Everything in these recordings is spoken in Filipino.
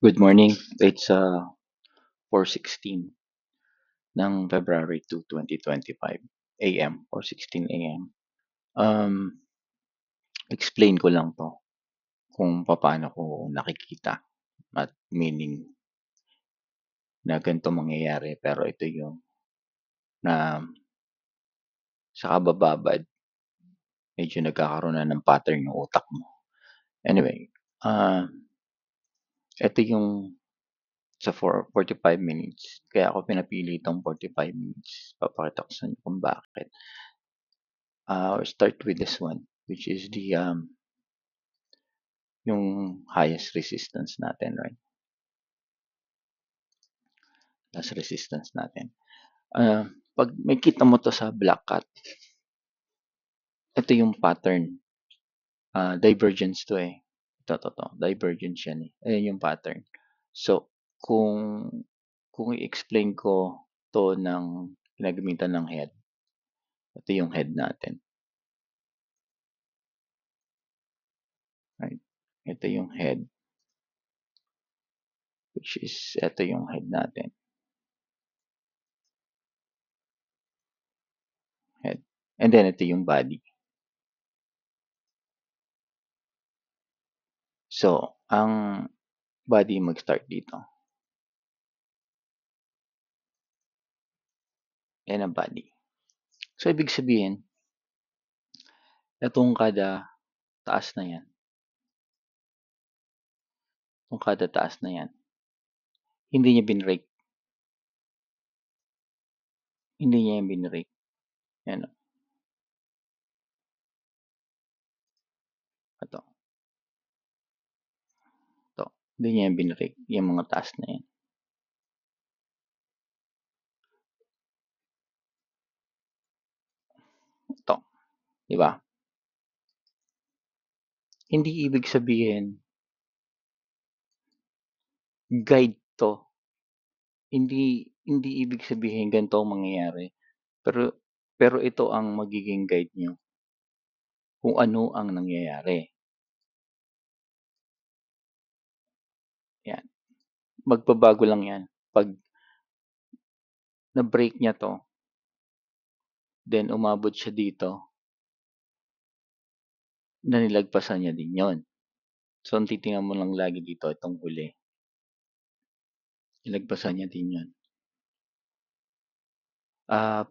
Good morning. It's 4:16 ng February 2, 2025 AM or 16 AM. Um, explain ko lang 'to kung paano ko nakikita at meaning na ganito mangyayari pero ito yung na sa kabababad medyo nagkakaroon na ng pattern yung utak mo. Anyway, ah, ito yung sa 45 minutes kaya ako pinapili itong 45 minutes. Papakita ko sa inyo kung bakit. I'll start with this one which is yung highest resistance natin, right? Last resistance natin. Pag may kita mo to sa black cat, ito yung pattern. Divergence to eh. Ito. Divergence yan eh. Ayan yung pattern. So, kung i-explain ko to ng ginagamitan ng head, ito yung head natin. Right? Ito yung head. Which is, ito yung head natin. Head. And then, ito yung body. So, ang body mag-start dito. Yan ang body. So, ibig sabihin, itong kada taas na yan, itong kada taas na yan, hindi niya binrake. Hindi niya yan binrake. Yan o. Ito. Ito. Hindi niya yan binrake. Yung mga taas na yan. Ito. Diba? Hindi ibig sabihin guide to. Hindi ibig sabihin ganito ang mangyayari. Pero ito ang magiging guide nyo kung ano ang nangyayari. Yan. Magbabago lang yan. Pag na-break niya to, then umabot siya dito, nanilagpasan niya din yon. So, ang titingnan mo lang lagi dito, itong huli. Ilagpasan niya din yon.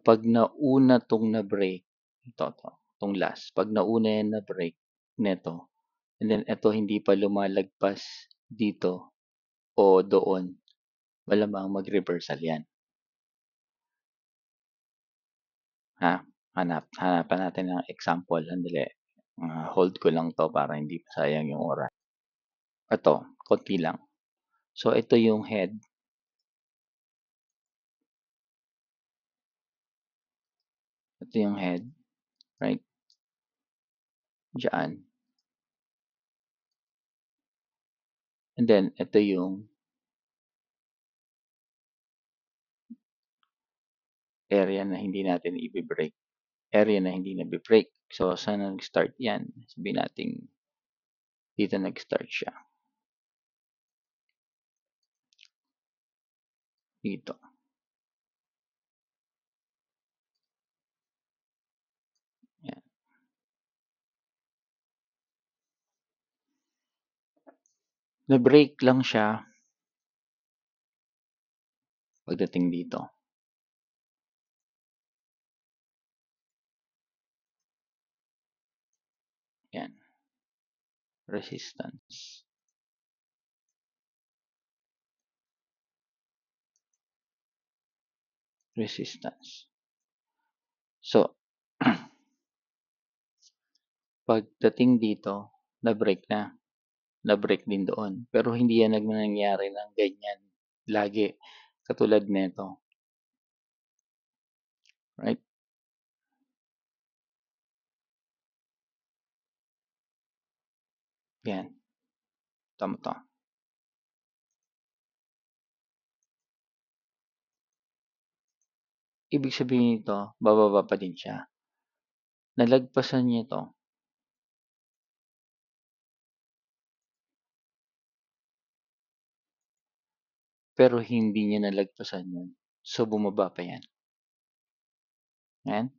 Pag nauna tong na-break, itong last, pag nauna yan na-break, neto, and then ito hindi pa lumalagpas dito o doon, malamang mag-reversal yan. Ha? Hanapan natin ng example. Andali. Hold ko lang to para hindi sayang yung oras. Ito, konti lang. So, ito yung head. Ito yung head. Right? Diyan. And then, ito yung area na hindi natin i-break. Area na hindi na break. So, saan nag-start yan? Sabihin natin, dito nag-start siya. Dito. Yan. Na-break lang siya pagdating dito. Yan. Resistance. Resistance. So, pagdating dito, na-break na. Na-break din doon. Pero hindi yan nangyayari ng ganyan. Lagi. Katulad nito. Right? Yan. Tama to. Ibig sabihin nito, bababa pa din siya. Nalagpasan niya ito. pero hindi niya nalagpasan yun. So, bumaba pa yan. Yan.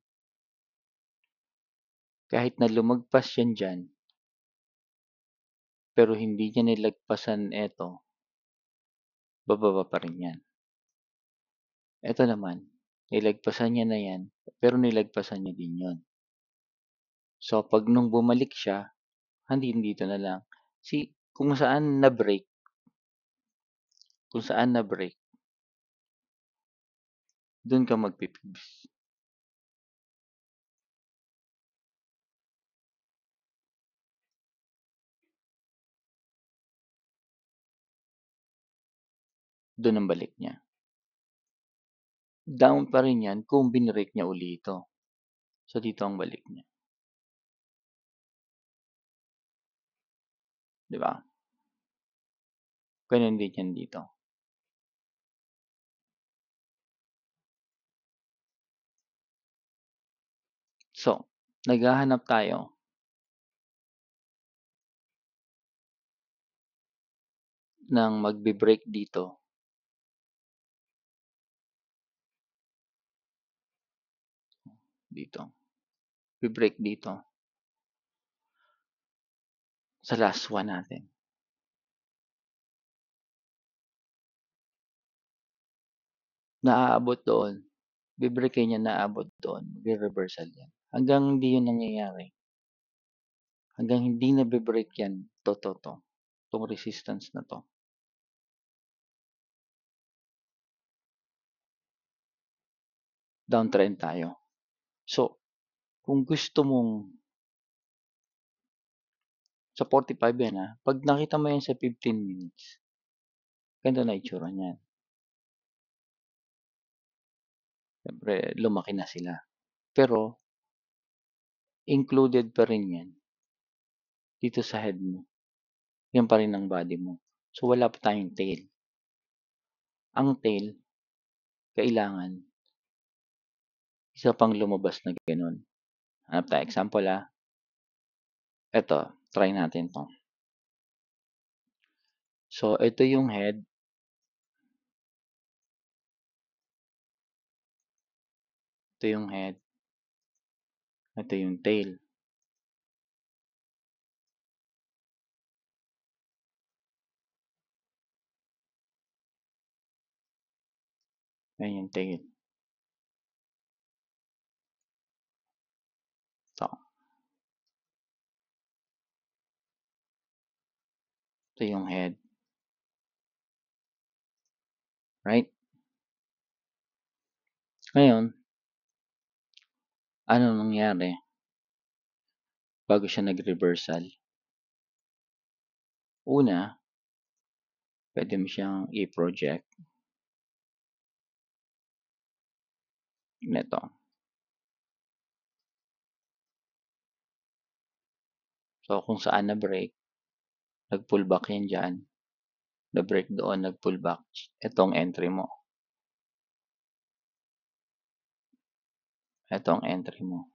Kahit na lumagpas yan dyan, pero hindi niya nilagpasan eto, bababa pa rin yan. Eto naman, nilagpasan niya na yan, pero nilagpasan niya din yun. So, pag nung bumalik siya, dito na lang. Kung saan na-break, dun ka magpipibs. Dun ang balik niya. Down pa rin yan kung binrake niya uli ito. So, dito ang balik niya. Di ba? Ganun din yan dito. So, naghahanap tayo ng magbe-break dito. Dito. Be-break dito. Sa last one natin. Naaabot doon. Be-break niya naaabot doon. Mag-reversal yan. Hanggang hindi yun nangyayari. Hanggang hindi na be-break yan. To. Itong resistance na to. Downtrend tayo. So, kung gusto mong sa 45 yan ha, pag nakita mo yan sa 15 minutes, ganito na itsura niyan. Siyempre, lumaki na sila. Pero, included pa rin yan dito sa head mo. Yan pa rin ang body mo. So, wala pa tayong tail. Ang tail, kailangan isa pang lumabas na ganun. Hanap tayo. Example ha. Ito, try natin to. So, ito yung head. Ito yung head. Ito yung tail. Yan yung tail. Ito. Ito yung head. Right? Ngayon, ano nangyari bago siya nag-reversal? Una, pwede mo siyang i-project. Neto. So, kung saan na-break, nag-pull back yan dyan. Na-break doon, nag-pull back. Itong entry mo. Itong entry mo.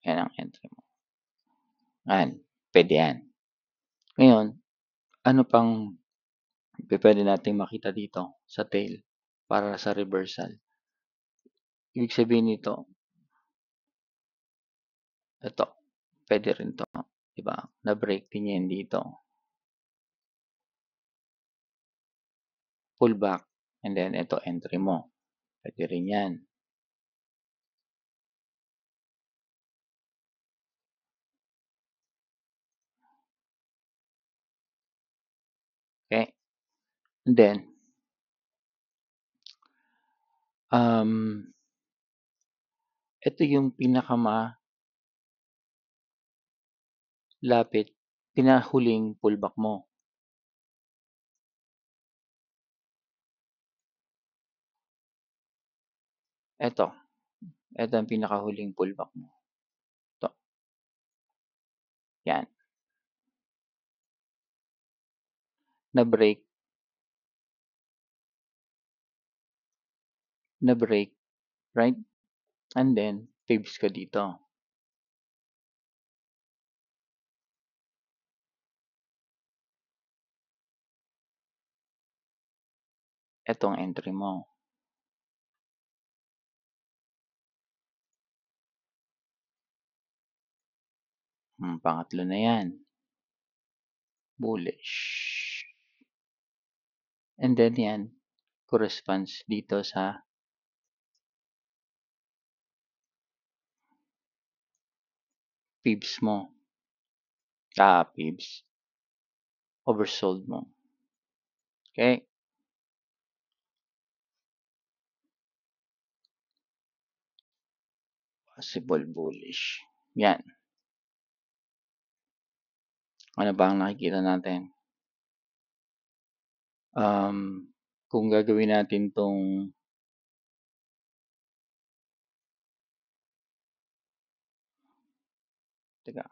Yan ang entry mo. Yan. Pwede yan. Ngayon, ano pang pwede nating makita dito sa tail para sa reversal? Ibig sabihin nito, ito, pwede rin to. Diba? Na-break din yan dito. Pull back. And then, ito, entry mo. Pwede rin yan. Okay? And then, ito yung pinahuling pullback mo. Ito ang pinakahuling pullback mo. Ito. Yan. Na-break. Right? And then, fibs ka dito. Eto ang entry mo. Pangatlo na 'yan, bullish. And then 'yan, corresponds dito sa fibs mo. Fibs. Oversold mo. Okay? Possible bullish. 'Yan. Ano ba ang nakikita natin? Kung gagawin natin 'tong teka,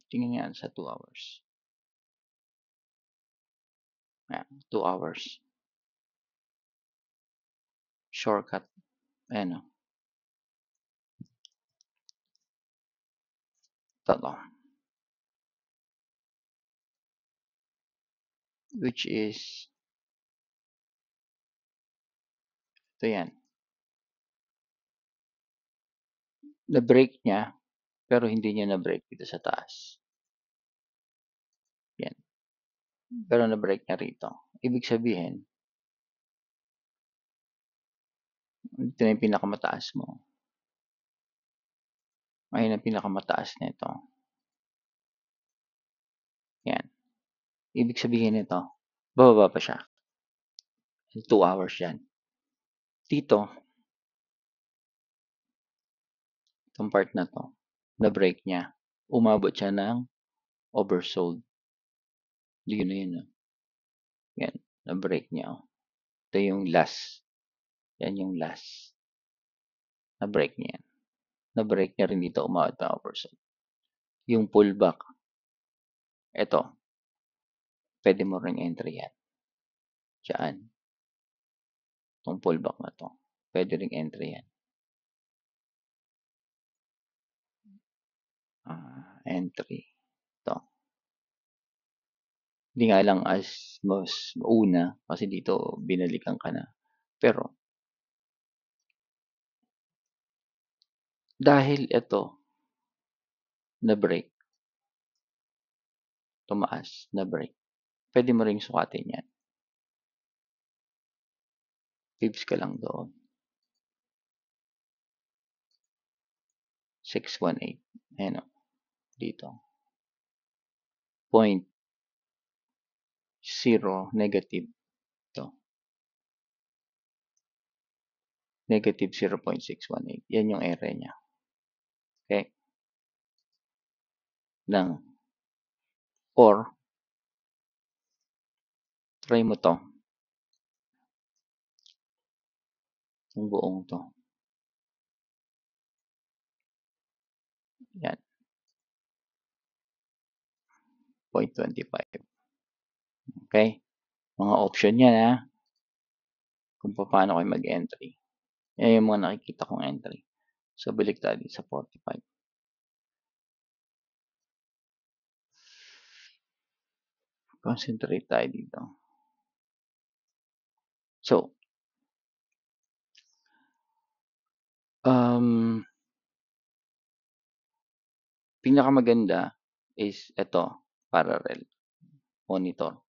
tingin nga sa 2 hours. Ayan, 2 hours. Shortcut. Ayan o. Ito. Which is ito 'yan. Na-break niya, pero hindi niya na-break dito sa taas. 'Yan. Pero na-break niya rito. Ibig sabihin, ito na yung pinakamataas mo. Ayun ang pinakamataas nito. 'Yan. Ibig sabihin nito, bababa pa siya. 2 hours 'yan. Dito, itong part na 'to, na-break niya. Umabot siya ng oversold. Yun na yun. 'Yan, na-break niya. Ito yung last. 'Yan yung last. Na-break niya 'yan. Na-break niya rin dito, umabot pa ng oversold. Yung pullback, ito, pwede mo ring entry yan. Diyan. Itong pullback na to, pwede ring entry yan. Entry. Ito. Hindi nga lang as mas una kasi dito binalikan ka na. Pero dahil ito na-break, tumaas, na-break, pwede mo ring sukatin yan. Fibs ka lang doon. 618. Ayan o. Dito. 0.0 negative. Ito. Negative 0.618. Yan yung area niya. Okay? Or, try mo to. Yung buong to. Yan. 0.25. Okay? Mga option yan ha. Kung paano kayo mag-entry. Yan yung mga nakikita kong entry. So, balik tayo sa 45. Concentrate tayo dito. So, pinakamaganda is ito, parallel monitor.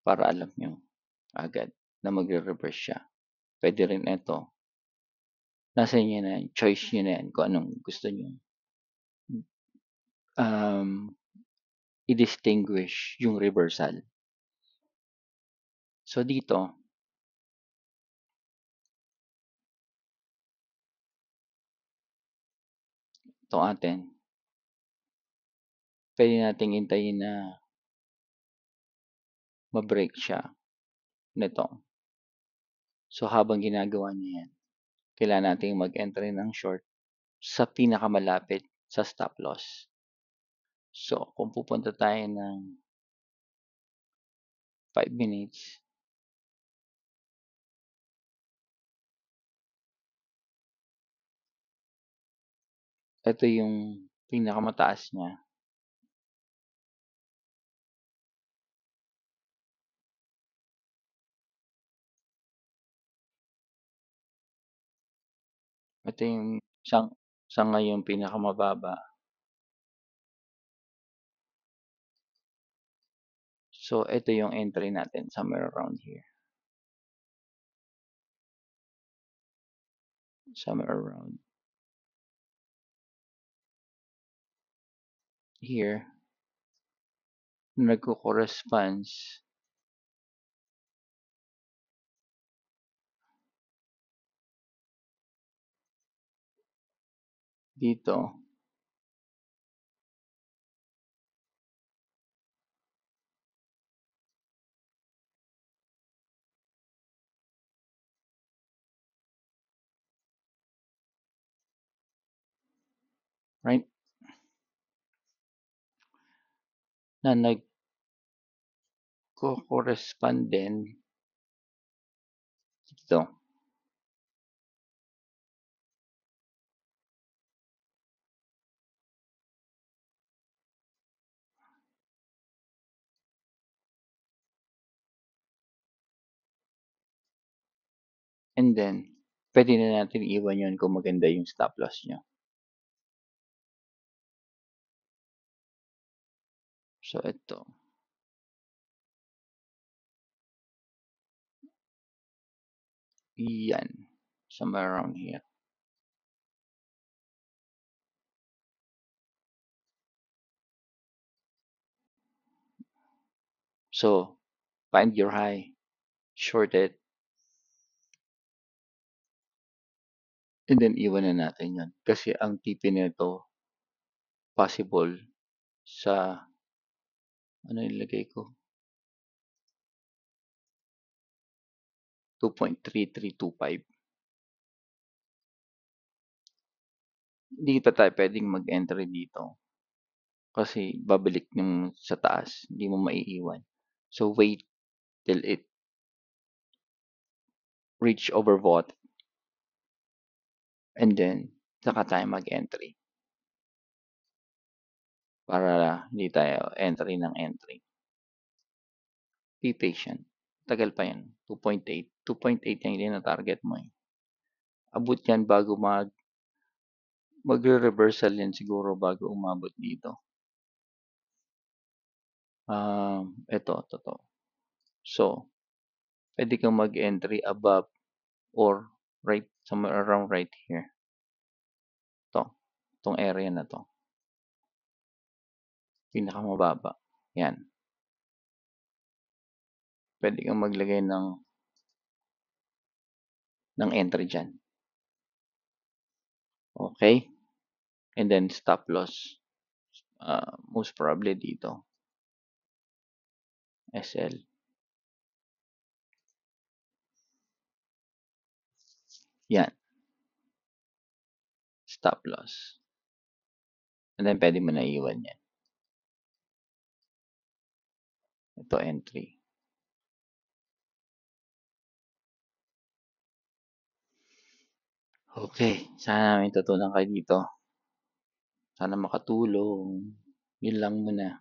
Para alam nyo agad na magre-reverse siya. Pwede rin ito. Nasa inyo na yan. Choice nyo na yan kung anong gusto nyo. I-distinguish yung reversal. So, dito, ito atin, pwede nating hintayin na ma-break siya nito. So, habang ginagawa niya yan, kailangan nating mag-entry ng short sa pinakamalapit sa stop loss. So, kung pupunta tayo ng 5 minutes, ito yung pinakamataas niya. Ito yung sa ngayon pinakamababa. So, ito yung entry natin somewhere around here. Somewhere around here. Nagko-corresponds dito. Right? Na nagko-correspond din dito. And then, pwede na natin iwan yun kung maganda yung stop loss nyo. So, ito. Yan. Somewhere around here. So, find your high. Short it. And then, iwan na natin yan. Kasi ang TP nito, possible sa, ano nilagay ko? 2.3325. Hindi pa tayo pwedeng mag-entry dito. Kasi babalik yung sa taas. Hindi mo maiiwan. So, wait till it reach overbought. And then, saka tayo mag-entry. Para hindi tayo entry ng entry. Be patient. Tagal pa yan. 2.8. 2.8 yung tina-target mo eh. Abot yan bago magre-reversal yan siguro bago umabot dito. Ito, to. So, pwede kang mag-entry above or right, somewhere around right here. Itong area na to. Pinakamababa. Yan. Pwede kang maglagay ng entry dyan. Okay? And then stop loss. Most probably dito. SL. Yan. Stop loss. And then pwede mo na iwan yan. Ito entry. Okay. Sana may tutunan kayo dito. Sana makatulong. Yun lang muna.